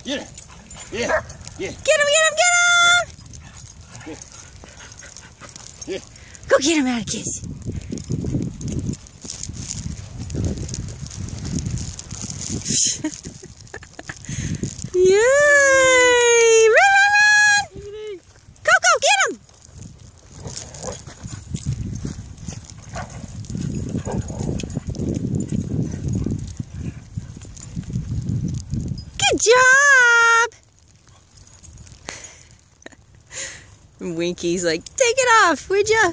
Get him. Yeah. Yeah. Get him, get him, get him! Yeah. Go get him, Atticus. Yay! Run, run, run! Koko, get him! Good job! Winky's like, take it off, would ya?